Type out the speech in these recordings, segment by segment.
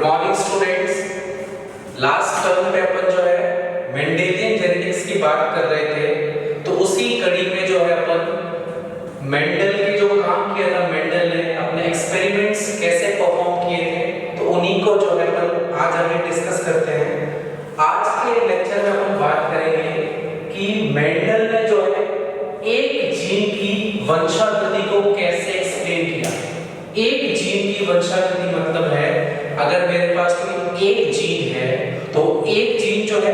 Morning students. Last term में अपन जो है मेंडेलियन जेनेटिक्स की बात कर रहे थे, तो उसी कड़ी में जो है अपन मेंडल के जो काम किया था, मेंडल ने अपने एक्सपेरिमेंट्स कैसे परफॉर्म किए थे, तो उन्हीं को जो है अपन आज आगे डिस्कस करते हैं। आज के लेक्चर में अपन बात करेंगे कि मेंडल ने जो है एक जीन की वंशावृद्धि को कैसे एक्सप्लेन किया। एक जीन की वंशावृद्धि मतलब है अगर मेरे पास कोई एक जीन है तो एक जीन जो है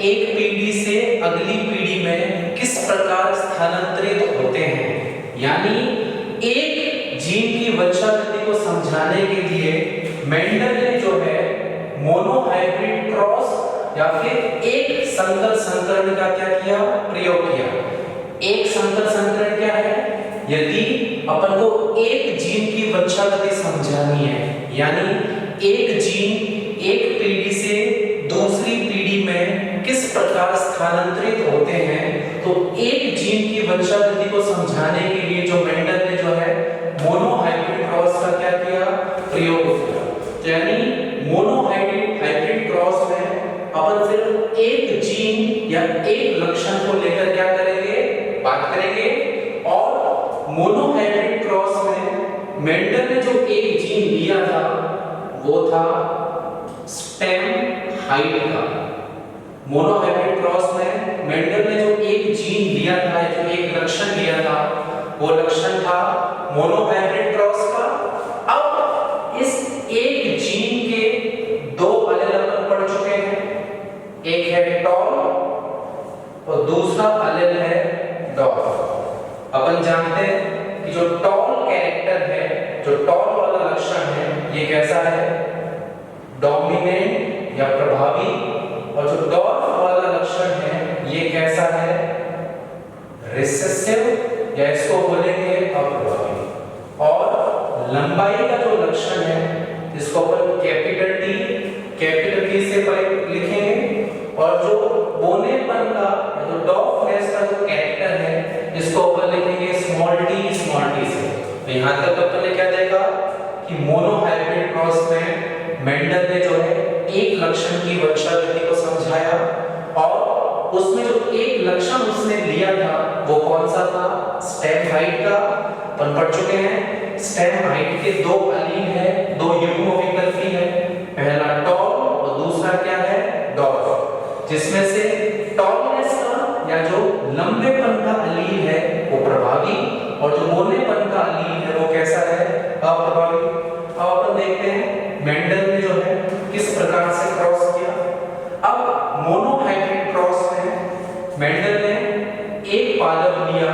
एक पीढ़ी से अगली पीढ़ी में किस प्रकार स्थानांतरित होते हैं। यानी एक जीन की वंशावृद्धि को समझाने के लिए मेंडल ने जो है मोनोहाइब्रिड क्रॉस या फिर एक संकर संकरण का क्या किया, प्रयोग किया। एक संकर संकरण क्या है? यदि अपन को एक जीन की वंशावृद्धि समझानी है, यानी एक जीन एक पीढ़ी से दूसरी पीढ़ी में किस प्रकार स्थानांतरित होते हैं, तो एक जीन की वंशावृद्धि को समझाने के लिए जो मेंडल ने जो है मोनोहाइब्रिड क्रॉस का क्या किया, प्रयोग किया। तो यानी मोनोहाइब्रिड क्रॉस में अपन सिर्फ एक जीन या एक लक्षण को लेकर क्या करेंगे, बात करेंगे। और मोनोहाइब्रिड क्रॉस में मेंडल ने जो एक जीन लिया था वो था स्टेम हाइट का। मोनोहाइब्रिड क्रॉस में मेंडल ने जो एक जीन लिया था, जो एक लक्षण लिया था, वो लक्षण था मोनोहाइब्रिड क्रॉस का। अब इस एक जीन के दो एलील अपन पढ़ चुके हैं, एक है टॉल और दूसरा एलील है डॉर्फ। अपन जानते हैं कि जो टॉल कैरेक्टर है, जो टॉल वाला लक्षण है, ये कैसा है, डोमिनेंट या प्रभावी। और जो डॉर्फ वाला लक्षण है ये कैसा है, रिसेसिव या इसको बोलेंगे अप्रभावी। और लंबाई का जो लक्षण है इसको अपन कैपिटल टी से लिखेंगे। और जो बोनेपन का, जो डॉर्फनेस का जो कैरेक्टर है इसको अपन लिखेंगे स्मॉल टी से। तो यहाँ तक अपन ने क्या देखा कि मोनोहाइब्रिड क्रॉस में मेंडल ने जो है एक लक्षण की वंशावृद्धि को समझाया, और उसमें जो एक लक्षण उसने लिया था वो कौन सा था, स्टेम हाइट का। अपन पढ़ चुके हैं स्टेम हाइट के दो एलील है, दो युग्म विकल्पी है, पहला टॉल और दूसरा क्या है, डॉर्फ। जिसमें से टॉलनेस का या जो लंबेपन का एलील है वो प्रभावी, और जो मोनेपन का एलील है वो कैसा है, अप्रभावी। अब अपन देखते हैं मेंडल ने जो है किस प्रकार से क्रॉस किया। अब मोनोहाइब्रिड क्रॉस में मेंडल ने एक पादप लिया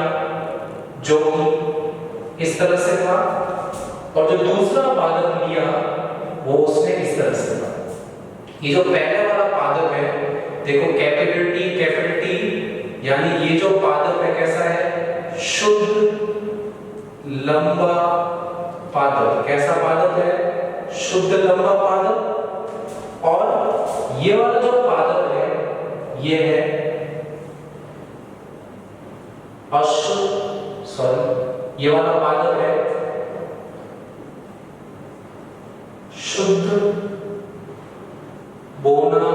जो इस तरह से था, और जो दूसरा पादप लिया वो उसने इस तरह से था। ये जो पहले वाला पादप है, देखो कैपिटल टी, यानी ये जो पादप है कैसा है, शुद्ध लंबा पादप। कैसा पादप है, शुद्ध लंबा पादप। और ये वाला जो पादप है ये है अशुद्ध, ये वाला पादप है शुद्ध बोना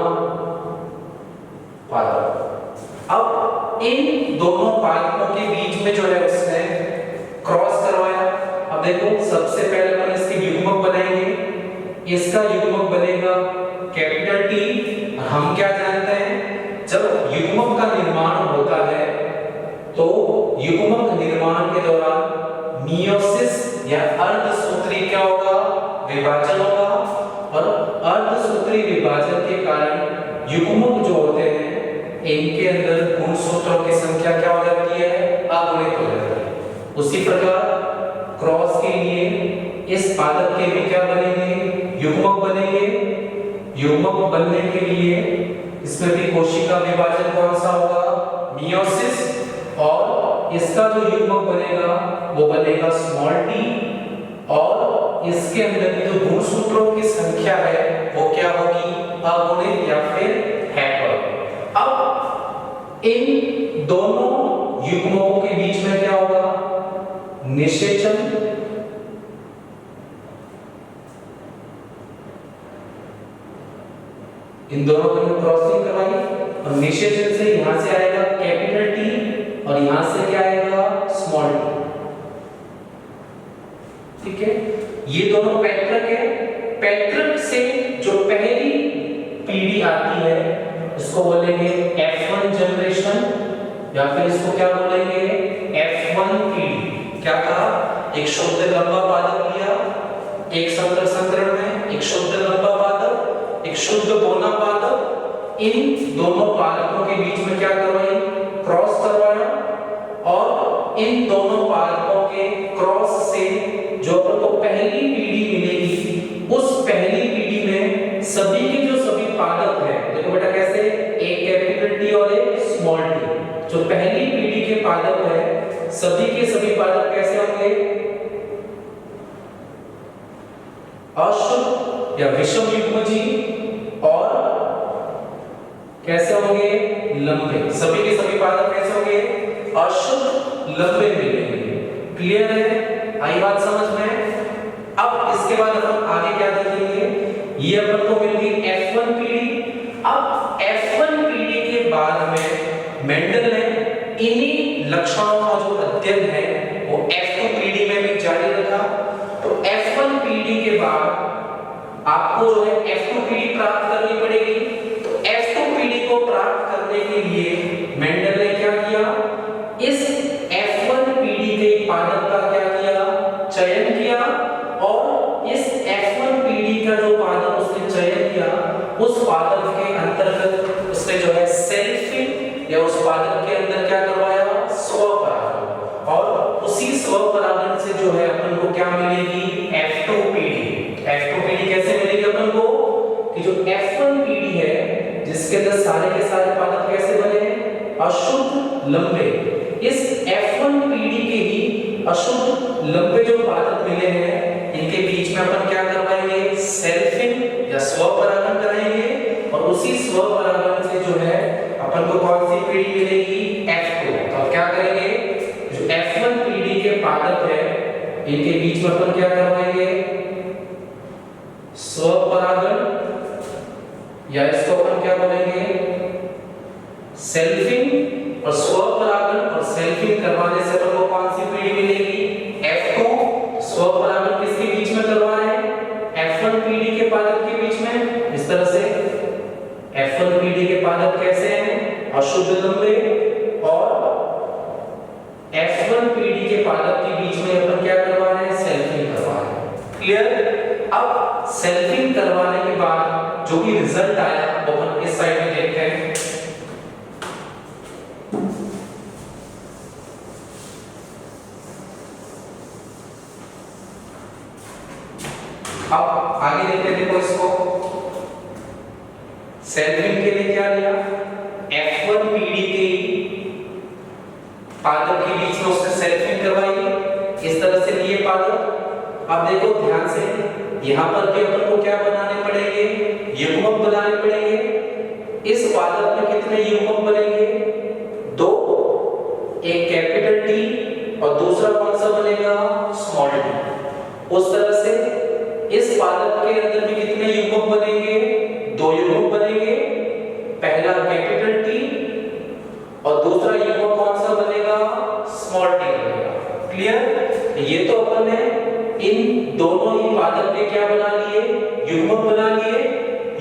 पादप। अब इन दोनों पादपों के बीच में जो है उसने क्रॉस करवाया। अब देखो सबसे पहले अपन इसके युग्मक बनाएंगे। इसका युग्मक बनेगा कैपिटल टी। हम क्या जानते हैं, जब युग्मक का निर्माण होता है तो युग्मक निर्माण के दौरान मियोसिस या अर्धसूत्री क्या होगा, विभाजन होगा। और अर्धसूत्री विभाजन के कारण युग्मक जो होते हैं इनके अंदर गुणसूत्रों की संख्या क्या हो जाती है, अगुणित हो जाती है। उसी प्रकार क्रॉस के लिए इस पादप के भी क्या बनेंगे, युग्मक बनेंगे। युग्मक बनने के लिए इसमें भी कोशिका विभाजन कौन सा होगा, मियोसिस। और इसका जो युग्मक बनेगा वो बनेगा स्मॉल टी। और इसके अंदर की जो गुणसूत्रों की संख्या है वो क्या होगी, अगुणित या फिर हैपर। अब इन दोनों युग्मकों के बीच में क्या होगा, निषेचन। इन दोनों में क्रॉसिंग करवाई और निषेचन से यहां से आएगा कैपिटल टी और यहां से क्या आएगा स्मॉल टी। ठीक है, ये दोनों पैट्रक है। पैट्रक से जो पहली पीढ़ी आती है इसको बोलेंगे F1 जनरेशन या फिर इसको क्या बोलेंगे F1 पीढ़ी। क्या कहा, एक शुद्ध लंबा पादप लिया, एक संकरण में एक शुद्ध लंबा पादप, एक शुद्ध बोना पादप, इन दोनों पादपों के बीच में क्या करवाई, क्रॉस करवाया और इन दोनों पादपों के क्रॉस से जो अपन को पहली पीढ़ी मिलेगी, उस पहली पीढ़ी में सभी के जो सभी पादप है, देखो बेटा कैसे, एक कैपिटल टी और एक स्मॉल टी, जो पहली पीढ़ी के पादप है सभी के सभी पादप कैसे होंगे, अशुद्ध या विषम युग्मजी और कैसे होंगे, लंबे। सभी के सभी पादप कैसे होंगे, अशुद्ध लंबे मिलेंगे। क्लियर है, आई बात समझ में। अब इसके बाद अपन आगे क्या देखेंगे, ये अपन को मिल गई F1 पीढ़ी। अब F1 पीढ़ी के बाद में मेंडल ने इन्हीं लक्षणों का जो अध्ययन है वो F2 पीढ़ी में भी जारी रखा। तो F1 पीढ़ी के बाद आपको जो है F2 पीढ़ी प्राप्त करनी पड़ेगी। तो F2 पीढ़ी को प्राप्त करने के लिए मेंडल ने क्या किया, इस F1 पीढ़ी के पादप का क्या किया, चयन किया और इस F1 पीढ़ी का जो पादप उसने चयन किया उस पादप के अंतर्गत उसने जो है सेल्फिंग या उस पादप के अंदर क्या करवाया, स्वपरागन, और उसी स्वपरागन से जो है अपन को क्या मिलेगी, F2 पीढ़ी। F2 पीढ़ी कैसे मिलेगी अपन को, कि जो F1 पीढ़ी है जिसके अंदर सारे के सारे पादप कैसे बने, अशुद्ध लंबे, इस F1 पीढ़ी के ही अशुद्ध लंबे जो पादप मिले हैं इनके बीच में अपन क्या करवाएंगे, सेल्फिंग या स्वपरागन कराएंगे और उसी स्वपरागन से जो है अपन को कौन सी पीढ़ी मिलेगी, F2। तो क्या करेंगे, जो F1 पीढ़ी के पादप है इनके बीच में अपन क्या करवाएंगे, स्वपरागन या इसको अपन क्या बोलेंगे, सेल्फिंग। और स्वपरागन और सेल्फिंग करवाने से अपन को कौन सी पीढ़ी मिलेगी, F2। स्वपरागन किसके बीच में करवा रहे हैं, F1 पीढ़ी के पादप के बीच में। इस तरह से F1 पीढ़ी के पादप कैसे हैं, अशुद्ध लंबे, और F1 पीढ़ी के पादप के बीच में अपन क्या करवा रहे हैं, सेल्फिंग करवा रहे हैं। क्लियर। अब सेल्फिंग करवाने के बाद जो भी रिजल्ट आया वो अपन इस साइड में देखते हैं। अब आगे देखते हैं, देखो इसको सेल्फिंग के लिए क्या लिया, F1 पीढ़ी के पादप के बीच में उसने सेल्फिंग करवाई, इस तरह से लिए पादप। अब देखो ध्यान से, यहां पर भी अपन को क्या बनाने पड़ेंगे, युग्मक बनाने पड़ेंगे। इस पादप में कितने युग्मक बनेंगे, दो, एक कैपिटल टी और दूसरा कौन सा बनेगा, स्मॉल टी। उस तरह से इस पादप के अंदर भी कितने युग्मक बनेंगे, दो युग्मक बनेंगे, पहला कैपिटल टी और दूसरा युग्मक कौन सा बनेगा, स्मॉल टी बनेगा। क्लियर। ये तो अपन ने इन दोनों ही पादप के क्या बना लिए, युग्मक बना लिए।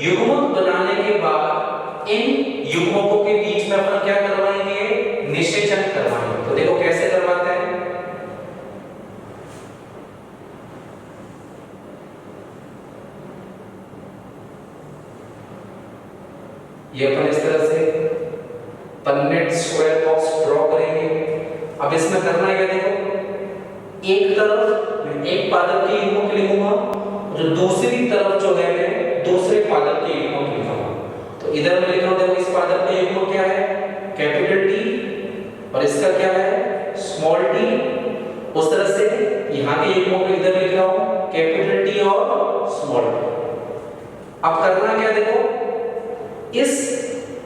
युग्मक बनाने के बाद इन युग्मकों के बीच में अपन क्या करवाएंगे, निषेचन करवाएंगे। तो देखो कैसे करवाते हैं, ये अपन इस तरह से पन्नेट स्क्वायर बॉक्स ड्रॉ करेंगे। अब इसमें करना है क्या, देखो एक तरफ मैं एक पादप के युग्मक लिखूंगा, जो दूसरी तरफ जो है मैं दूसरे पादप के युग्मक लिखूंगा। तो इधर मैं लिख रहा हूं, देखो इस पादप का युग्मक क्या है, कैपिटल टी और इसका क्या है, स्मॉल टी। उस तरह से यहां के युग्मक को इधर लिख रहा हूं, कैपिटल टी और स्मॉल टी। अब करना क्या, देखो इस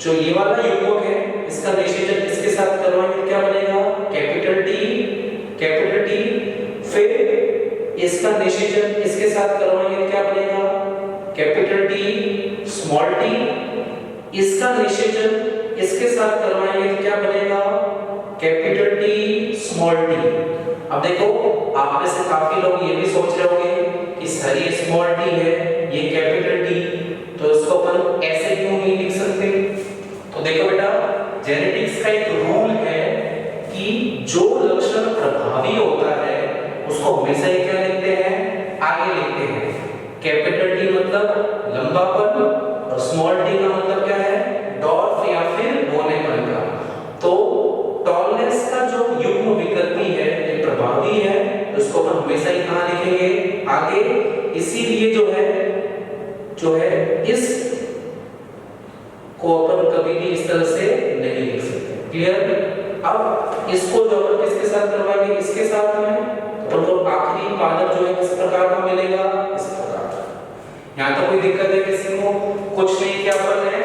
जो ये वाला युग्मक है इसका निषेचन इसके साथ करवाएंगे, क्या बनेगा, कैपिटल टी। फिर इसका निषेचन इसके साथ करवाएंगे, क्या बनेगा, कैपिटल टी स्मॉल टी। इसका निषेचन इसके साथ करवाएंगे तो क्या बनेगा, कैपिटल टी स्मॉल टी। अब देखो आप में से काफी लोग ये भी सोच रहे होंगे कि सर ये स्मॉल टी है ये कैपिटल टी, तो इसको अपन ऐसे क्यों नहीं लिख सकते। तो देखो बेटा जेनेटिक्स का एक रूल है कि जो लक्षण प्रभावी होता है उसको हमेशा ही क्या लिखते हैं, आगे लिखते हैं। कैपिटल टी मतलब लंबापन और स्मॉल टी का मतलब क्या है, डॉर्फ या फिर बौनेपन का। तो टॉलनेस का जो युग्म विकल्पी है ये प्रभावी है, तो उसको हम हमेशा ही कहां लिखेंगे, आगे। इसीलिए जो है इस को अपन कभी भी इस तरह से नहीं लिख सकते। क्लियर। अब इसको जो अपन किसके साथ करवाएंगे, इसके साथ में, तो अपन को आखिरी पादप जो है किस प्रकार का मिलेगा, इस प्रकार का। यहां तो कोई दिक्कत है किसी को, कुछ नहीं। क्या अपन है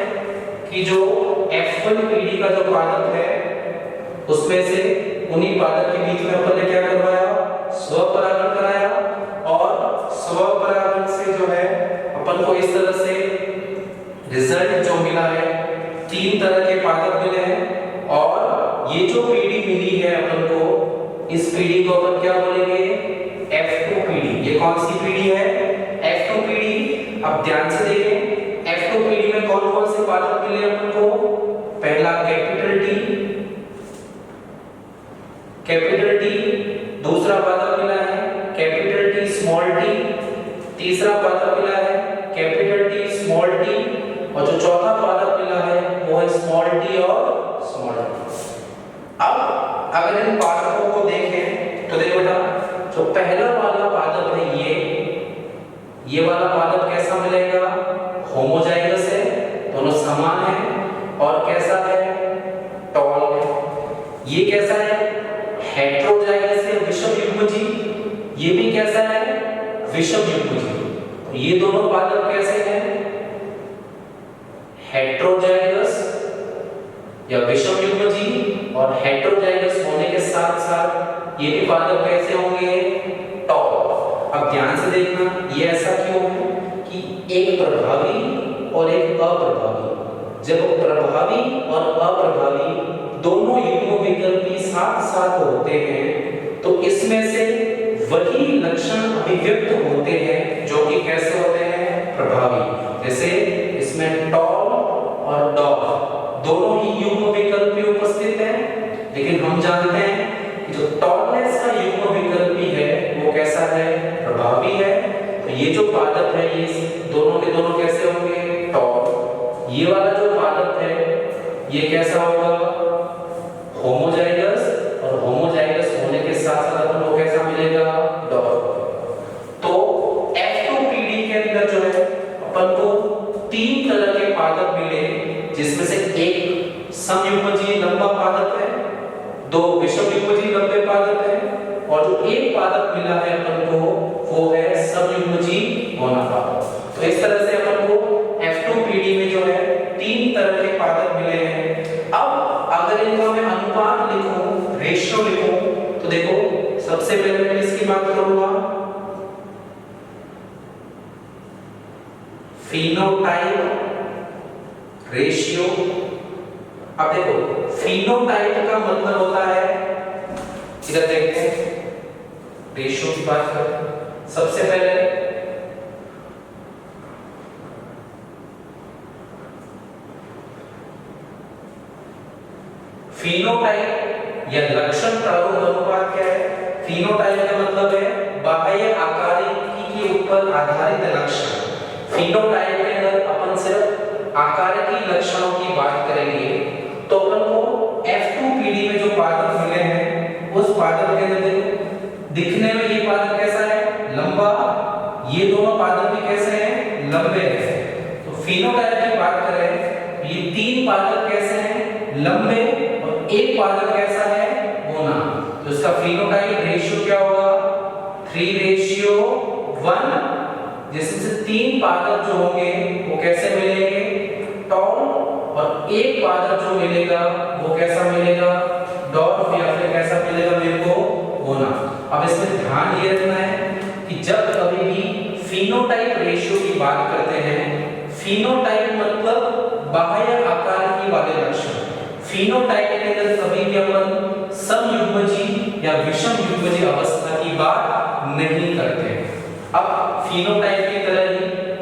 कि जो F1 पीढ़ी का जो पादप है उसमें से उन्हीं पादप के बीच में अपन ने क्या करवाया, स्वपरागण कराया, और स्वपरागण से जो है अपन को इस तरह से रिजल्ट जो मिला है, 3 तरह के पादप मिले हैं। और ये जो पीढ़ी मिली है अपन को, इस पीढ़ी को अपन क्या बोलेंगे, F2 पीढ़ी। ये कौन सी पीढ़ी है, F2 पीढ़ी। अब ध्यान से देखें F2 पीढ़ी में कौन कौन से पादप मिले अपन को, पहला कैपिटल टी, दूसरा पादप मिला है कैपिटल टी स्मॉल टी, तीसरा पादप मिला है कैपिटल टी स्मॉल टी, और जो चौथा पादप मिला है वो है स्मॉल टी और स्मॉल टी। अब अगर इन पादपों को देखें तो देखो बेटा जो पहला वाला पादप है ये वाला पादप कैसा मिलेगा, होमोजाइगस है, दोनों समान है। और कैसा है, टॉल है। ये कैसा है, हेटेरोजाइगस है, विषम युग्मजी। ये भी कैसा है, विषम युग्मजी। तो ये दोनों पादप कैसे हैं, हेटेरोजाइगस या विषम युग्मजी। और हेटेरोजाइगस होने के साथ साथ ये भी पादप कैसे होंगे, टॉल। अब ध्यान से देखना ये ऐसा क्यों है कि एक प्रभावी और एक अप्रभावी। जब प्रभावी और अप्रभावी दोनों युग्म विकल्पी साथ साथ होते हैं तो इसमें से वही लक्षण अभिव्यक्त होते हैं जो कि कैसे होते हैं, प्रभावी। जैसे इसमें टॉल और डॉग दोनों ही युग्म विकल्पी उपस्थित हैं, लेकिन हम जानते हैं कि जो टॉलनेस का युग्म विकल्पी है वो कैसा है, प्रभावी है। तो ये जो पादप है ये दोनों के दोनों कैसे होंगे, टॉल। ये वाला जो पादप है ये कैसा होगा, होमोजाइगस। और होमोजाइगस होने के साथ साथ अपन को कैसा मिलेगा, डॉग। तो F2 पीढ़ी के अंदर जो है अपन को 3 तरह के पादप मिले, जिसमें से एक समयुग्मजीय लंबा पादप है, 2 विषमयुग्मजीय लंबे पादप है, और जो एक पादप मिला है अपन को वो है समयुग्मजीय गौना पादप। तो इस तरह से अपन को F2 पीढ़ी में जो है 3 तरह के पादप मिले हैं। अब अगर इनका मैं अनुपात लिखूं, रेशियो लिखूं, तो देखो सबसे पहले मैं इसकी बात करूंगा, फिनोटाइप रेशियो। अब देखो फिनोटाइप का मतलब होता है, इधर देखते हैं रेशियो की बात करें। सबसे पहले फिनोटाइप या लक्षण प्रारूप अनुपात क्या है, फिनोटाइप का मतलब है बाह्य आकारिकी के ऊपर आधारित लक्षण। फिनोटाइप के अंदर अपन सिर्फ आकारिकी लक्षणों की बात करेंगे। तो अपन को F2 पीढ़ी में जो पादप मिले हैं उस पादप के अंदर दिखने में ये पादप कैसा है, लंबा। ये दोनों पादप भी कैसे हैं, लंबे हैं। तो फिनोटाइप की बात करें ये 3 पादप कैसे हैं, लंबे, और एक पादप कैसा है, बौना। तो इसका फिनोटाइप रेशियो क्या होगा, 3:1, जिसमें से 3 पादप जो होंगे वो कैसे मिलेंगे, टॉल, और एक पादप जो मिलेगा वो कैसा मिलेगा, डॉर्फ, या फिर कैसा मिलेगा मेरे को, बौना। अब इसमें ध्यान ये रखना है कि जब कभी भी फिनोटाइप रेशियो की बात करते हैं, फिनोटाइप मतलब बाह्य फिनोटाइप के अंदर कभी भी अपन समयुग्मजी या विषमयुग्मजी अवस्था की बात नहीं करते हैं। अब फिनोटाइप की तरह ही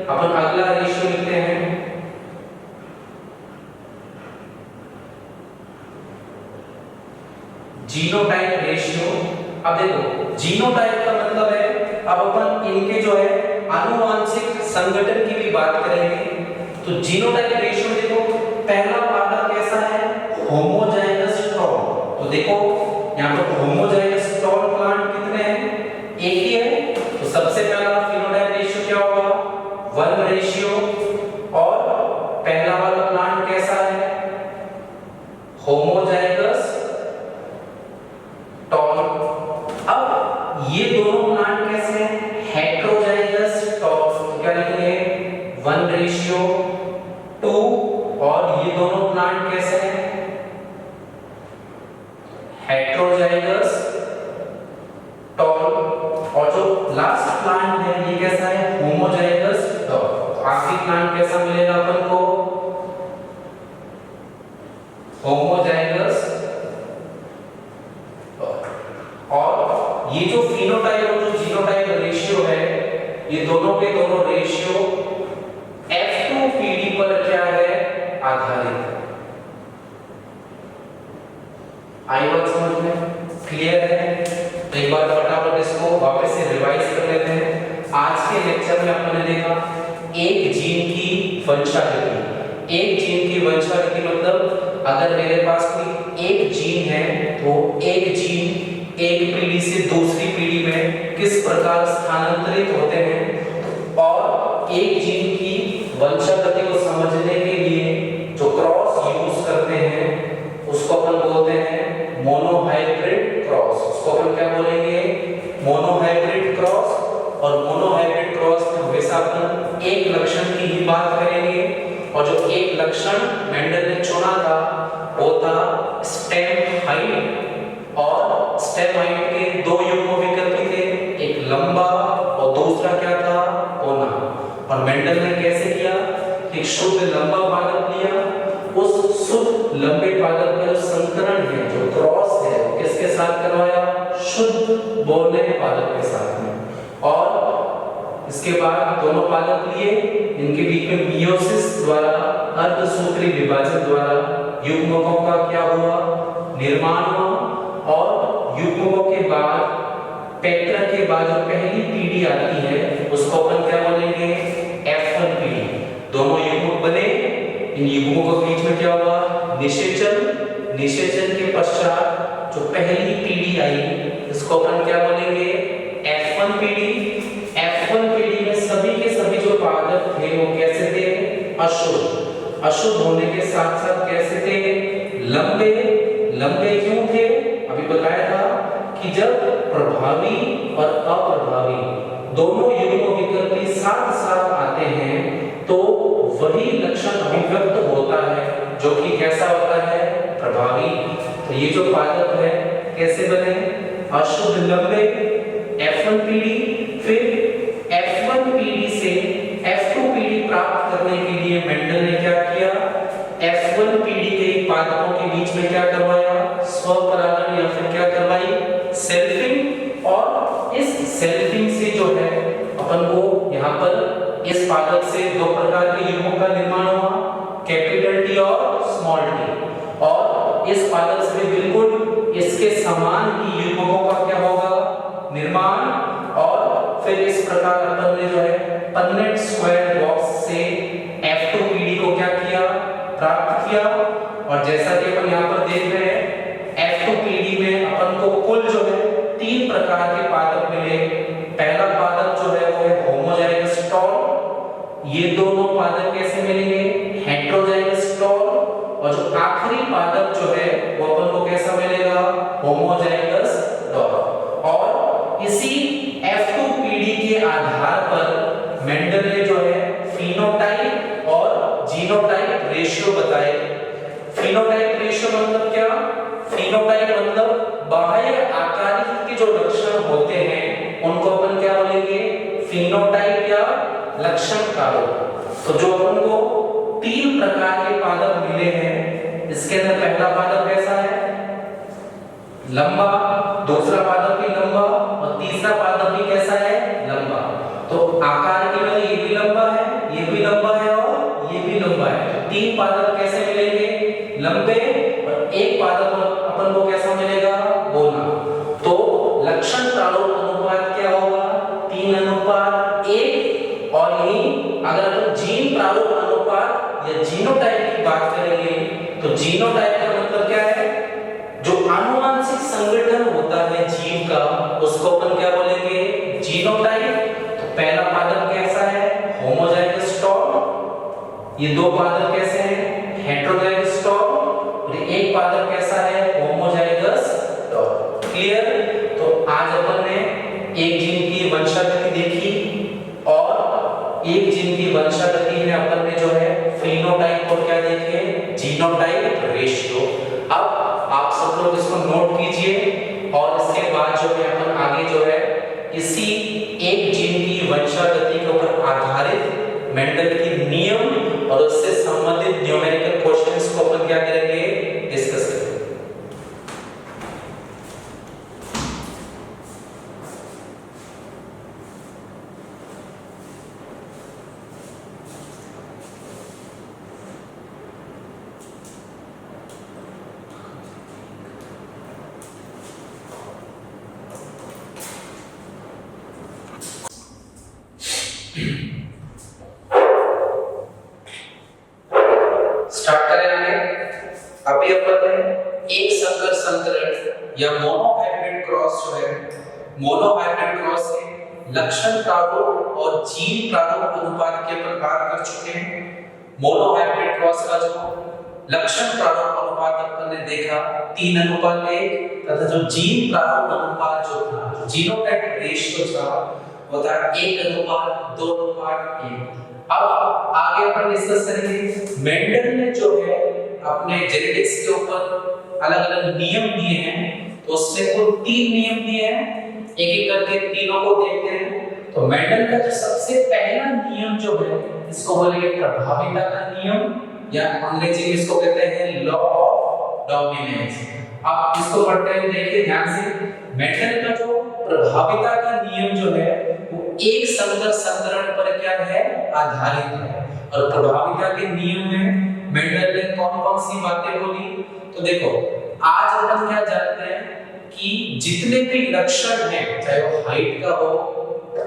अपन अगला रेशियो लिखते हैं, जीनोटाइप रेशियो। अब देखो जीनोटाइप का मतलब है, अब अपन इनके जो है आनुवांशिक संगठन की भी बात करेंगे। तो जीनोटाइप रेशियो में देखो पहला पादप कैसा है, होमोजाइगस टॉल। तो देखो यहाँ पर होमोजाइगस टॉल प्लांट कितने हैं, एक ही है। तो सबसे पहला फिनोटाइप रेशियो क्या होगा, 1:। और पहला वाला प्लांट कैसा है, होमोजाइगस टॉल। अब ये दोनों प्लांट कैसे हैं, हेटेरोजाइगस टॉल। तो क्या लिखेंगे, 1:2। और ये दोनों प्लांट कैसे हैं, हेटेरोजाइगस टॉल। और जो लास्ट प्लांट है ये कैसा है, होमोजाइगस टॉल। तो आखिरी प्लांट कैसा मिलेगा अपन को, होमोजाइगस। और ये जो फिनोटाइप और जो जीनोटाइप रेशियो है, ये दोनों के दोनों रेशियो F2PD पर क्या है, आधारित है। आई बात समझ में, क्लियर है। तो एक बार फटाफट इसको वापस से रिवाइज कर लेते हैं। आज के लेक्चर में अपन ने देखा एक जीन की वंशावृत्ति। एक जीन की वंशावृत्ति मतलब अगर मेरे पास कोई एक जीन है तो एक जीन एक पीढ़ी से दूसरी पीढ़ी में किस प्रकार स्थानांतरित होते हैं, और एक जीन की वंशावृत्ति को समझने के लिए जो क्रॉस यूज करते हैं उसको अपन बोलते हैं मोनोहाइब्रिड क्रॉस। उसको अपन क्या बोलेंगे, मोनोहाइब्रिड क्रॉस। और मोनोहाइब्रिड क्रॉस में हमेशा अपन एक लक्षण की ही बात करेंगे, और जो एक लक्षण मेंडल ने चुना था वो था स्टेम हाइट। और स्टेम हाइट के दो युग्म विकल्प थे, एक लंबा और दूसरा क्या था, कोना। और मेंडल ने कैसे किया, एक शुद्ध लंबा पादप लिया, उस शुद्ध लंबे पादप का जो संकरण है, जो क्रॉस है, किसके साथ करवाया, शुद्ध बोले पादप के साथ में। और इसके बाद दोनों पादप लिए, इनके बीच में मियोसिस द्वारा, अर्धसूत्री विभाजन द्वारा युग्मकों का क्या हुआ, निर्माण हुआ। और युग्मकों के बाद पेक्टर के बाद जो पहली पीढ़ी आती है उसको अपन क्या बोलेंगे, F1 पीढ़ी। दोनों युग्मक बने, इन युग्मकों के बीच में क्या हुआ, निषेचन। निषेचन के पश्चात जो पहली पीढ़ी आई इसको अपन क्या बोलेंगे, F1 पीढ़ी। F1 पीढ़ी में सभी के सभी जो पादप थे वो कैसे थे, अशुद्ध। अशुद्ध होने के साथ साथ कैसे थे, लंबे। लंबे क्यों थे, अभी बताया था कि जब प्रभावी और अप्रभावी दोनों युग्म विकल्प साथ साथ आते हैं तो वही लक्षण अभिव्यक्त होता है जो कि कैसा होता है, प्रभावी। तो ये जो पादप है कैसे बने, अशुद्ध लंबे, F1 पीढ़ी। फिर F1 पीढ़ी से F2 पीढ़ी प्राप्त करने के लिए मेंडल ने क्या किया, F1 पीढ़ी के पादपों के बीच में क्या करवाया, स्वपरागण या फिर क्या करवाई, सेल्फिंग। और इस सेल्फिंग से जो है अपन को यहाँ पर इस पादप से दो प्रकार के युग्मों का निर्माण हुआ, कैपिटल टी और स्मॉल टी। और इस पादप से बिल्कुल इसके समान ही युग्मों का क्या होगा, निर्माण। और फिर इस प्रकार अपन ने जो है पन्नेट स्क्वायर बॉक्स से F2 पीढ़ी को क्या किया, प्राप्त किया। और जैसा कि अपन यहाँ पर देख रहे हैं F2 पीढ़ी में अपन को कुल जो है 3 प्रकार के पादप मिले। पहला पादप जो है वो है होमोजाइगस टॉल। ये दोनों पादप कैसे मिलेंगे, हेटेरोजाइगस टॉल। और जो आखिरी पादप जो है वो अपन को कैसा मिलेगा, होमोजाइगस टॉल। और इसी F2 पीढ़ी के आधार पर मेंडल ने जो है फिनोटाइप और जीनोटाइप रेशियो बताए। फिनोटाइप रेशियो मतलब क्या, फिनोटाइप मतलब बाह्य आकारिक के जो लक्षण होते हैं उनको अपन क्या बोलेंगे, फिनोटाइप या लक्षण कारक। तो जो अपन को 3 प्रकार के पादप मिले हैं, इसके अंदर पहला पहला पादप कैसा है, लंबा, दूसरा पादप भी लंबा और तीसरा पादप भी कैसा है, लंबा। तो आकार की वजह ये भी लंबा है, ये भी लंबा है और ये भी लंबा है। तो तीन पादप कैसे मिलेंगे, लंबे, और एक पादप अपन को कैसा मिलेगा, गोला। तो लक्षण प्रारूप अनुपात क्या होगा, 3:1। और यही अगर अपन जीन प्रारूप अनुपात या जीनोटाइप की बात करेंगे तो जीनोटाइप का मतलब क्या है, जो आनुवंशिक संगठन होता है जीव का उसको अपन क्या बोलेंगे, जीनोटाइप। तो पहला पादप कैसा है, होमोजाइगस स्टॉक, ये दो पादप कैसे हैं, हेटेरोजाइगस स्टॉक, और एक पादप कैसा है, होमोजाइगस स्टॉक। क्लियर। तो आज अपन ने एक जीन की वंशागति देखी और एक जीन की वंशागति में अपन ने जो है फेनोटाइप और क्या देखे, जीनोटाइप रेशियो। अब आप सब लोग इसको नोट कीजिए और इसके बाद जो है अपन आगे जो है इसी एक जीन की वंशागति के ऊपर आधारित मेंडल के नियम और उससे संबंधित न्यूमेरिकल क्वेश्चंस को अपन क्या करेंगे, डिस्कस करेंगे। स्टार्ट करें आगे। अभी अपन ने एक संकर संकरण या मोनोहाइब्रिड क्रॉस जो है, मोनोहाइब्रिड क्रॉस के लक्षण प्रारूप और जीन प्रारूप अनुपात के ऊपर बात कर चुके हैं। मोनोहाइब्रिड क्रॉस का जो लक्षण प्रारूप अनुपात अपन ने देखा 3:1 तथा जो जीन प्रारूप अनुपात जो था, जो जीनोटाइप रेशियो था वो था 1:2:1। अब आगे अपन डिस्कस करेंगे। मेंडल ने जो है अपने जेनेटिक्स के ऊपर अलग-अलग नियम दिए हैं, तो उसने कुल 3 नियम दिए हैं, एक-एक करके तीनों को देखते हैं। तो मेंडल का जो सबसे पहला नियम जो है इसको बोलेंगे प्रभाविता का नियम, या अंग्रेजी में इसको कहते हैं लॉ ऑफ डोमिनेंस। आप इसको पढ़ते हैं, देखिए ध्यान से। मेंडल का जो प्रभाविता का नियम जो है वो एक संकर संकरण पर क्या है, आधारित है। और प्रभाविता के नियम में मेंडल ने कौन-कौन सी बातें बोली, तो देखो आज अपन क्या जानते हैं कि जितने भी लक्षण हैं, चाहे वो हाइट का हो,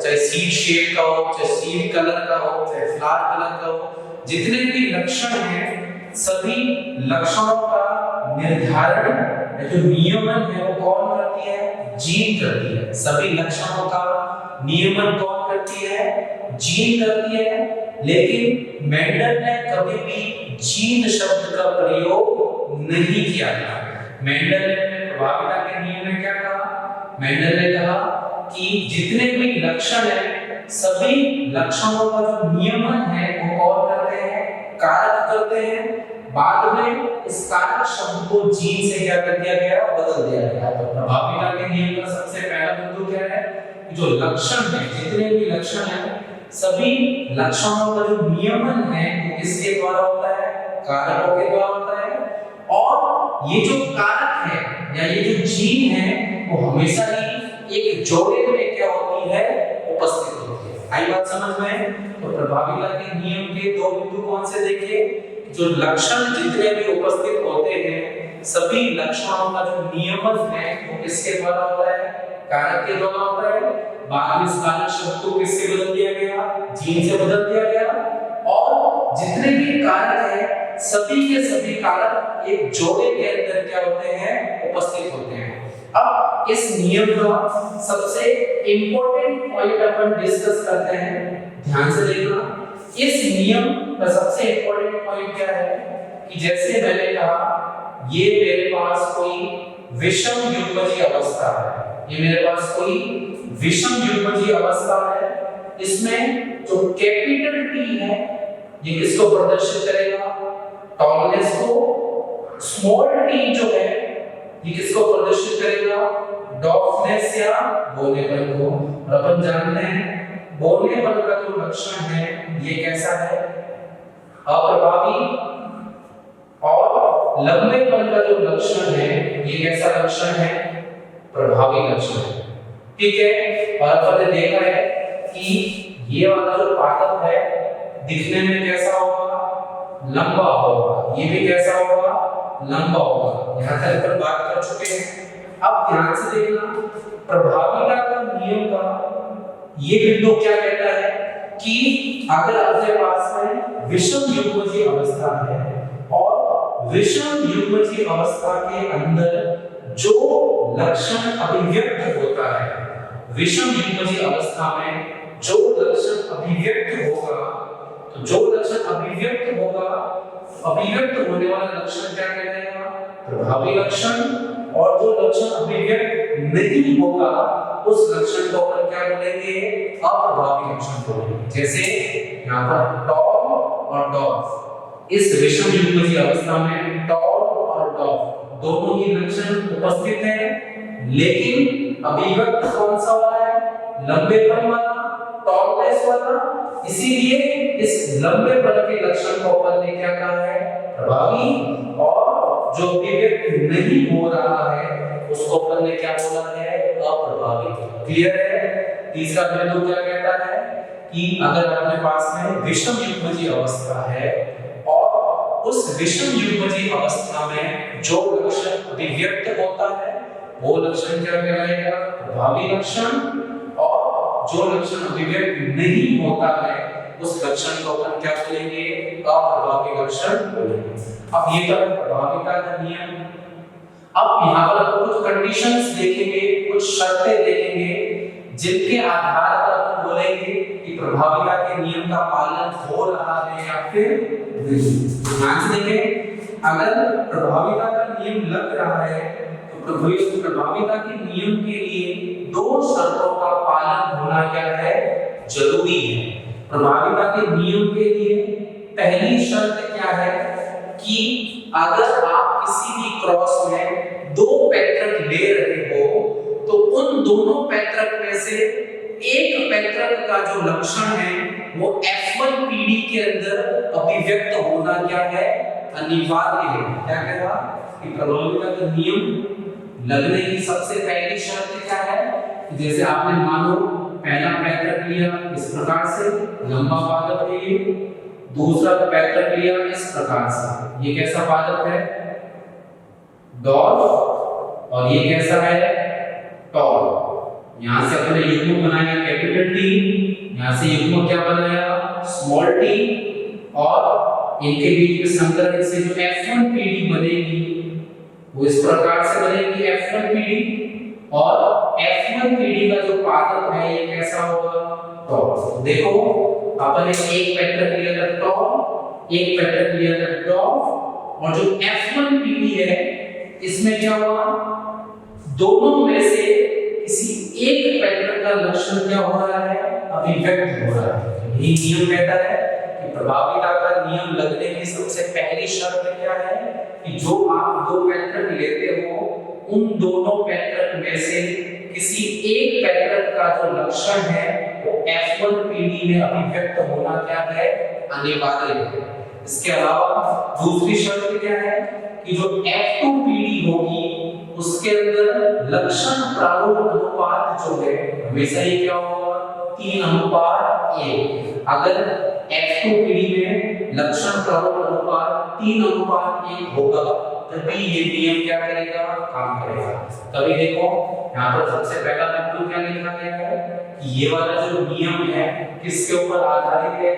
चाहे सीड शेप का हो, चाहे सीड कलर का हो, चाहे फ्लावर कलर का हो, जितने भी लक्षण हैं सभी लक्षणों का निर्धारण जो नियमन है वो कौन करती है, जीन करती है। सभी लक्षणों का नियमन कौन करती है, जीन करती है। लेकिन मेंडल ने कभी भी जीन शब्द का प्रयोग नहीं किया था। मेंडल ने प्रभाविता के नियम में क्या कहा, मेंडल ने कहा कि जितने भी लक्षण हैं सभी लक्षणों का जो नियमन है वो कौन करते हैं, कारक करते हैं। बाद में इस कारक शब्द को जीन से क्या कर दिया गया, बदल दिया गया। तो प्रभाविता के नियम का सबसे पहला बिंदु क्या है, जो लक्षण है, जितने भी लक्षण हैं सभी लक्षणों का जो नियमन है वो किसके द्वारा होता है, कारकों के द्वारा होता है। और ये जो कारक है या ये जो जीन है वो हमेशा ही एक जोड़े में क्या होती है, उपस्थित होती है। आई बात समझ में। तो प्रभाविता के नियम के दो बिंदु कौन से देखिए, जो लक्षण जितने भी उपस्थित होते हैं सभी लक्षणों का जो नियमन है वो किसके द्वारा होता है, कारक के द्वारा होता है। बाद में इस कारक शब्द को किससे बदल दिया गया, जीन से बदल दिया गया। और जितने भी कारक हैं सभी के सभी कारक एक जोड़े के अंदर क्या होते हैं, उपस्थित होते हैं। अब इस नियम का सबसे इंपॉर्टेंट पॉइंट अपन डिस्कस करते हैं, ध्यान से देखना। इस नियम का सबसे इंपॉर्टेंट पॉइंट क्या है कि जैसे मैंने कहा ये मेरे पास कोई विषम युग्मजीय अवस्था है, ये मेरे पास कोई विषम युग्मजीय अवस्था है। इसमें जो कैपिटल टी है ये किसको प्रदर्शित करेगा, टॉलनेस को। स्मॉल टी जो है ये किसको प्रदर्शित करेगा, डॉफनेस या बोलेपन को। और अपन जानते हैं बोलेपन का जो लक्षण है ये कैसा है, अप्रभावी और लंबेपन का जो लक्षण है ये कैसा लक्षण है? प्रभावी लक्षण है। ठीक है, और अपन ने देखा है कि ये वाला जो पादप है दिखने में कैसा होगा? लंबा होगा। ये भी कैसा होगा? लंबा होगा। यहाँ तक पर बात कर चुके हैं। अब ध्यान से देखना, प्रभाविता का नियम का ये बिंदु क्या कहता है कि अगर अपने पास में विषम युग्मजीय अवस्था है और विषम युग्मजीय अवस्था के अंदर जो लक्षण अभिव्यक्त होता है, विषम युग्मजीय अवस्था में जो लक्षण अभिव्यक्त होगा, तो जो लक्षण अभिव्यक्त होगा, अभिव्यक्त होने वाला लक्षण क्या कहलाएगा? प्रभावी लक्षण। और जो लक्षण अभिव्यक्त नहीं होगा उस लक्षण को अपन क्या बोलेंगे? अप्रभावी लक्षण बोलेंगे। जैसे यहाँ पर टॉम और डॉग, इस विषम युग्मजीय अवस्था में टॉम और डॉग दोनों ही लक्षण उपस्थित हैं, लेकिन अभिव्यक्त कौन सा वाला है? लंबेपन वाला, टॉलनेस वाला। इसीलिए इस लंबेपन के लक्षण को अपन ने क्या कहा है? प्रभावी। और जो अभिव्यक्त नहीं हो रहा है उसको अपन ने क्या बोला है? अप्रभावी। क्लियर है? तीसरा बिंदु क्या कहता है कि अगर अपने पास में विषम युग्मजीय अवस्था है और उस विषम युग्मजीय अवस्था में जो लक्षण अभिव्यक्त होता है वो लक्षण क्या कहलाएगा? प्रभावी लक्षण। और जो लक्षण अभिव्यक्त नहीं होता है उस लक्षण को अपन क्या बोलेंगे? अप्रभावी लक्षण बोलेंगे। अब ये तो प्रभाविता का नियम। अब यहाँ पर अपन कुछ कंडीशंस देखेंगे, कुछ शर्तें देखेंगे जिनके आधार पर अपन बोलेंगे कि प्रभाविता के नियम का पालन हो रहा है या फिर नहीं। ध्यान से देखें, अगर प्रभाविता का नियम लग रहा है तो प्रभाविता के नियम के लिए दो शर्तों का पालन होना क्या है? जरूरी है। प्रभाविता के नियम के लिए पहली शर्त क्या है कि अगर आप किसी भी क्रॉस में दो पैतृक ले रहे हो तो उन दोनों पैतृक में से एक पैतृक का जो लक्षण है वो F1 पीढ़ी के अंदर अभिव्यक्त होना क्या है? अनिवार्य है। क्या कह रहा कि प्रभाविता का नियम लगने की सबसे पहली शर्त क्या है? जैसे आपने मानो पहला पैतृक लिया इस प्रकार से, लंबा पादप है ये, दूसरा पैतृक लिया इस प्रकार से, ये कैसा पादप है? डॉल्फ। और ये कैसा है? टॉल। यहाँ से अपने युग्म बनाया कैपिटल टी, यहाँ से युग्म क्या बनाया? Small T. और इनके बीच में संकरण से जो F1 पीढ़ी बनेगी वो इस प्रकार से बनेगी F1 पीढ़ी। और F1 पीढ़ी का जो पादप है ये कैसा होगा? टॉल। देखो अपन ने एक पैतृक लिया था टॉल, एक पैतृक लिया था डॉल्फ, और जो F1 पीढ़ी है इसमें क्या हुआ? दोनों में से किसी एक पैतृक का लक्षण क्या हो रहा है? अभिव्यक्त हो रहा है। यही नियम कहता है कि प्रभाविता का नियम लगने की सबसे पहली शर्त क्या है कि जो आप दो पैतृक लेते हो उन दोनों पैतृक में से किसी एक पैतृक का जो लक्षण है वो F1 पीढ़ी में अभिव्यक्त होना क्या है? अनिवार्य है। इसके अलावा दूसरी शर्त क्या है कि जो F2 पीढ़ी होगी उसके अंदर लक्षण प्रारूप अनुपात जो है हमेशा ही क्या होगा? 3:1। अगर F2 पीढ़ी में लक्षण प्रारूप अनुपात 3:1 होगा तभी ये नियम क्या करेगा? काम करेगा। तभी देखो यहाँ पर सबसे पहला बिंदु क्या लिखा गया है कि ये वाला जो नियम है किसके ऊपर आधारित है?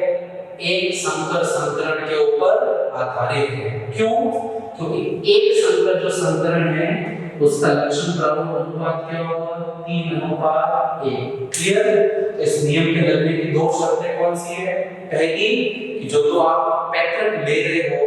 एक संकर संकरण के ऊपर आधारित है। क्यों? क्योंकि एक संकर जो संकरण है उसका लक्षण प्रारूप अनुपात क्या होगा? 3:1। क्लियर? इस नियम के लगने की दो शर्तें कौन सी है? पहली कि जो आप पैतृक ले रहे हो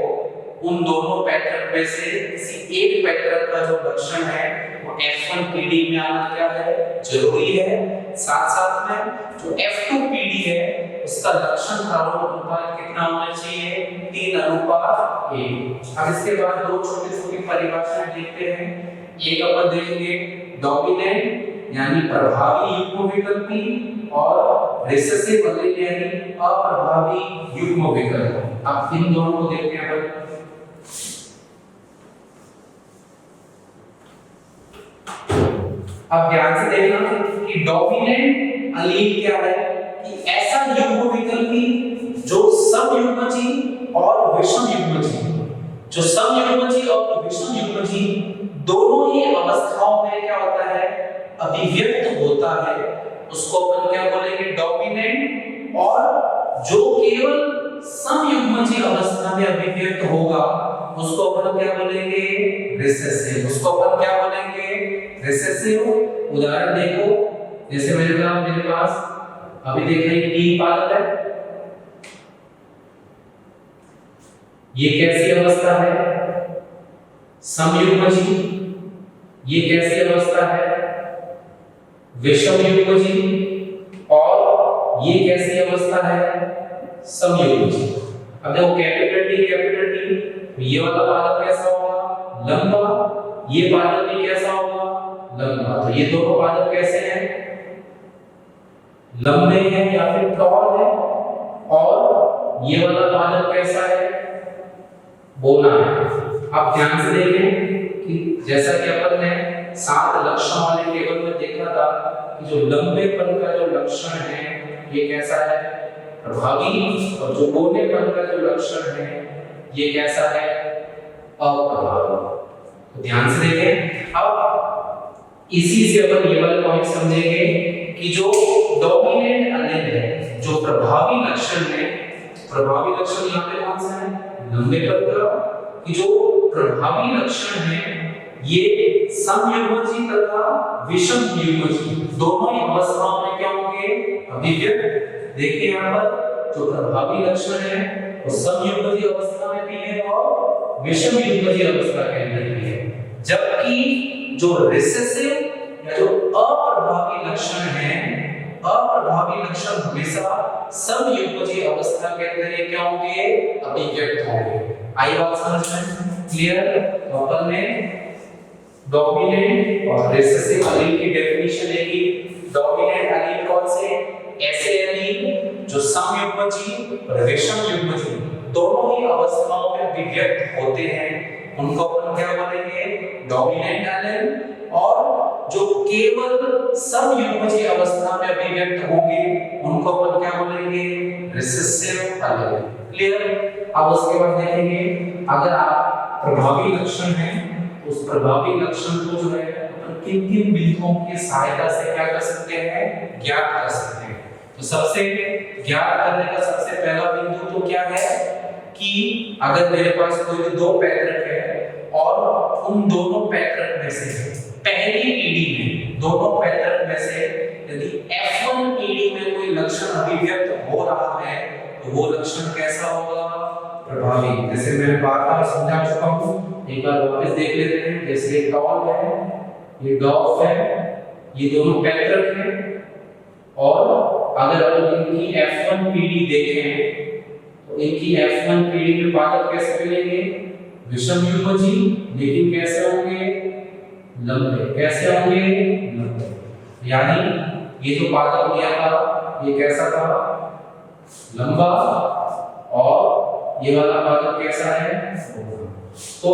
उन दोनों पैतृक में से किसी एक पैतृक का जो लक्षण है वो F1 पीढ़ी में आना क्या है? जरूरी है। साथ साथ में जो F2 पीढ़ी है उसका लक्षण प्रारूप अनुपात कितना होना चाहिए? 3:1। अब इसके बाद दो छोटी-छोटी परिभाषाएं देखते हैं। एक अपन देखेंगे डोमिनेंट यानी प्रभावी युग्म विकल्पी और रिसेसिव एलील यानी अप्रभावी युग्म विकल्प। अब इन दोनों को देखते हैं अपन। अब ध्यान से देखना कि डोमिनेंट अलील क्या है, कि ऐसा युग्म विकल्पी जो समयुग्मजी और विषमयुग्मजी, जो समयुग्मजी और विषमयुग्मजी दोनों ही अवस्थाओं में क्या होता है, अभिव्यक्त होता है, उसको अपन क्या बोलेंगे, डोमिनेंट। और जो केवल समयुग्मजी अवस्था में अभिव्यक्त होगा उसको अपन क्या बोलेंगे, रिसेसिव। उसको अपन क्या बोलेंगे, रिसेसिव। उदाहरण देखो, जैसे मेरे पास अभी देख रहे हैं टी पादप है, ये कैसी अवस्था है, समयुग्मजी। ये कैसी अवस्था है, विषमयुग्मजी। और ये कैसी अवस्था है, समयुग्मजी। अब देखो कैपिटल टी, ये वाला पादप कैसा होगा, लंबा। ये पादप भी कैसा होगा, लंबा। तो ये दोनों पादप कैसे हैं, लंबे हैं या फिर टॉल है। और ये वाला पादप कैसा है, बोना है। अब ध्यान से देखें कि जैसा कि अपन ने 7 लक्षण वाले टेबल में देखा था कि जो लंबेपन का जो लक्षण है ये कैसा है, प्रभावी। और जो बोनेपन का जो लक्षण है ये कैसा है, अप्रभावी। तो ध्यान से देखें। अब इसी से अपन ये वाला पॉइंट समझेंगे कि जो डोमिनेंट अलील है, जो प्रभावी लक्षण है, प्रभावी लक्षण यहाँ पे कौन सा है, लंबेपन का, कि जो प्रभावी लक्षण है ये समयुग्मजी तथा विषमयुग्मजी दोनों ही अवस्थाओं में क्या होंगे, अभिव्यक्त। देखिए यहाँ पर जो प्रभावी लक्षण है वो समयुग्मजी अवस्था में भी है और विषमयुग्मजी अवस्था के अंदर भी है। जबकि जो रिसेसिव या जो अप्रभावी लक्षण है, अप्रभावी लक्षण हमेशा समयुग्मजी अवस्था के अंदर ये क्या होंगे, अभिव्यक्त होंगे। आई बात समझ में, क्लियर। तो अपन ने डोमिनेंट और रिसेसिव अलील की डेफिनेशन है कि डोमिनेंट अलील कौन से, ऐसे अलील जो समयुग्मजी और विषमयुग्मजी दोनों ही अवस्थाओं में अभिव्यक्त होते हैं, उनको अपन क्या बोलेंगे, डोमिनेंट अलील। और जो केवल समयुग्मजी अवस्था में अभिव्यक्त होंगे उनको अपन क्या बोलेंगे, रिसेसिव अलील। क्लियर। अब उसके बाद देखेंगे अगर आप प्रभावी लक्षण है उस प्रभावी लक्षण को जो है अपन किन-किन बिंदुओं की सहायता से क्या कर सकते हैं, ज्ञात कर सकते हैं। तो सबसे ज्ञात करने का सबसे पहला बिंदु तो क्या है कि अगर मेरे पास कोई दो पैतृक है और उन दोनों पैतृक में से पहली पीढ़ी में, दोनों पैतृक में से यदि F1 पीढ़ी में कोई लक्षण अभिव्यक्त हो रहा है तो वो लक्षण कैसा होगा, प्रभावी। जैसे मैं बार-बार समझा चुका हूं, एक बार वापस देख लेते हैं। जैसे टॉल है, ये डॉफ है, ये दोनों पैतृक हैं। और अगर अपन इनकी F1 पीढ़ी देखें तो इनकी F1 पीढ़ी में पादप कैसे मिलेंगे, विषमयुग्मजी, लेकिन कैसे होंगे, लंबे। कैसे होंगे, लंबे। यानी ये जो पादप लिया था ये कैसा था, लंबा। और ये वाला पादप कैसा है, तो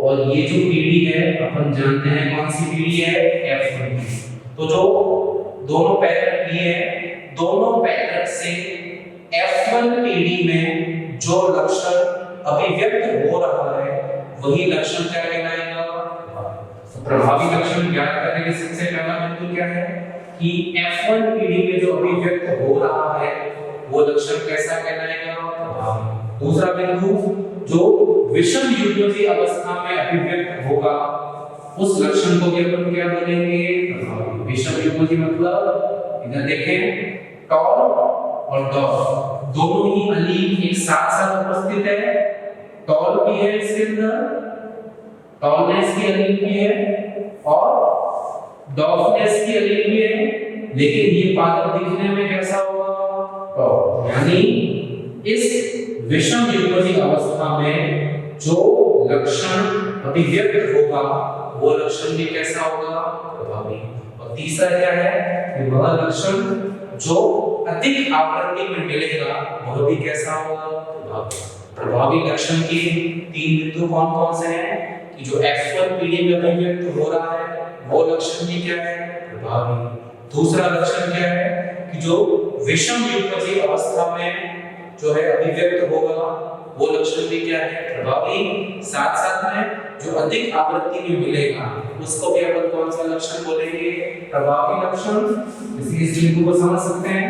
और ये जो पीढ़ी है अपन जानते हैं कौन सी पीढ़ी है, F1 पीढ़ी। तो जो दोनों पैतृक लिए हैं, दोनों पैतृक से F1 पीढ़ी में जो लक्षण अभिव्यक्त हो रहा है वही लक्षण क्या कहलाएगा, प्रभावी लक्षण। ज्ञात करने के सबसे पहला बिंदु क्या है कि F1 पीढ़ी में जो अभिव्यक्त हो रहा है वो लक्षण कैसा कहलाएगा, प्रभावी। दूसरा बिंदु जो विषमयुग्मजी अवस्था में अभिव्यक्त होगा उस लक्षण को भी अपन क्या बोलेंगे, प्रभावी। विषमयुग्मजी मतलब इधर देखें टॉल और डॉफ दोनों ही अलील एक साथ साथ उपस्थित है। टॉल भी है इसके अंदर, टॉलनेस की अलील भी है और डॉफनेस की अलील भी है, लेकिन ये पादप दिखने में कैसा होगा, टॉल। यानी इस विषमयुग्मजी अवस्था में जो लक्षण अभिव्यक्त होगा वो लक्षण भी कैसा होगा, प्रभावी। और तीसरा क्या है कि वह लक्षण जो अधिक आवृत्ति में मिलेगा वह भी कैसा होगा, प्रभावी। प्रभावी लक्षण के 3 बिंदु कौन कौन से हैं कि जो F1 पीढ़ी में अभिव्यक्त हो रहा है वो लक्षण भी क्या है, प्रभावी। दूसरा लक्षण क्या है कि जो विषम युग्मजीय अवस्था में जो है अभिव्यक्त होगा वो लक्षण भी क्या है, प्रभावी। साथ साथ में जो अधिक आवृत्ति में मिलेगा उसको भी अपन कौन सा लक्षण बोलेंगे, प्रभावी लक्षण। इस बिंदु को समझ सकते हैं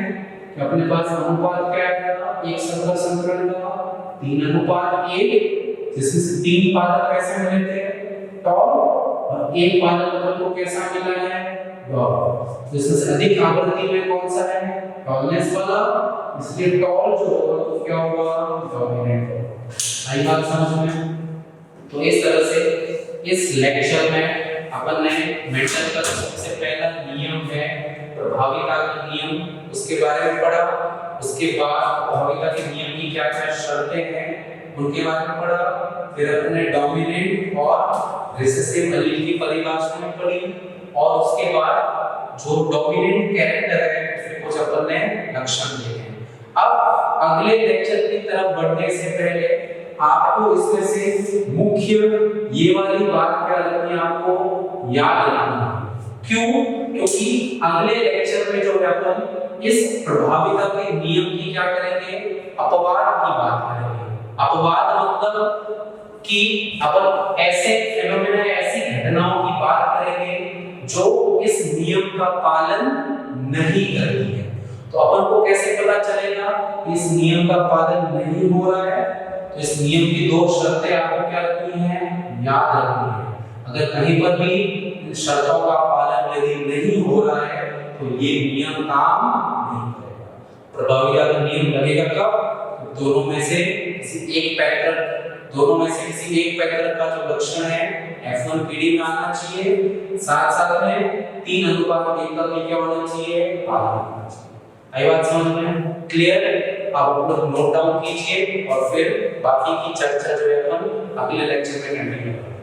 कि अपने पास अनुपात क्या आएगा, एक संकर संतुलन का 3:1, जिसमें से 3 पादप कैसे मिले थे, टॉल, और एक पादप अपन को कैसा मिला है, डॉल। जिसमें से अधिक आवृत्ति में कौन सा है, टॉलनेस वाला, इसलिए टॉल जो होगा तो क्या होगा, डोमिनेंट होगा। आई बात समझ में? तो इस तरह से इस लेक्चर में अपन ने मेंडल का सबसे पहला नियम है प्रभाविता का नियम, उसके बारे में पढ़ा। उसके बाद प्रभाविता के नियम की क्या क्या शर्तें हैं उनके बारे में पढ़ा। फिर अपने डोमिनेंट और रिसेसिव एलील की परिभाषा में पढ़ी, और उसके बाद जो डोमिनेंट कैरेक्टर है उसके कुछ अपन ने लक्षण देखे। अब अगले लेक्चर की तरफ बढ़ने से पहले आपको इसमें से मुख्य ये वाली बात क्या रखनी है, आपको याद रखनी है। क्यों? क्योंकि अगले लेक्चर में जो है अपन इस प्रभाविता के नियम की क्या करेंगे, अपवाद की बात करेंगे। अपवाद मतलब कि अपन ऐसे फेनोमेना, ऐसी घटनाओं की बात करेंगे जो इस नियम का पालन नहीं करती है। तो अपन को कैसे पता चलेगा इस नियम का पालन नहीं हो रहा है? तो इस नियम की 2 शर्तें आपको क्या रखनी है, याद रखनी है। अगर कहीं पर भी इन शर्तों का पालन यदि नहीं हो रहा है तो ये नियम काम नहीं करेगा। प्रभाविता का नियम लगेगा कब, दोनों में से किसी एक पैटर्न का जो लक्षण है F1 पीढ़ी में आना चाहिए, साथ साथ में 3:1 का क्या होना चाहिए, पालन होना चाहिए। आई बात समझ में? क्लियर? आप लोग नोट डाउन कीजिए और फिर बाकी की चर्चा जो है अपन अगले लेक्चर में कंटिन्यू करेंगे।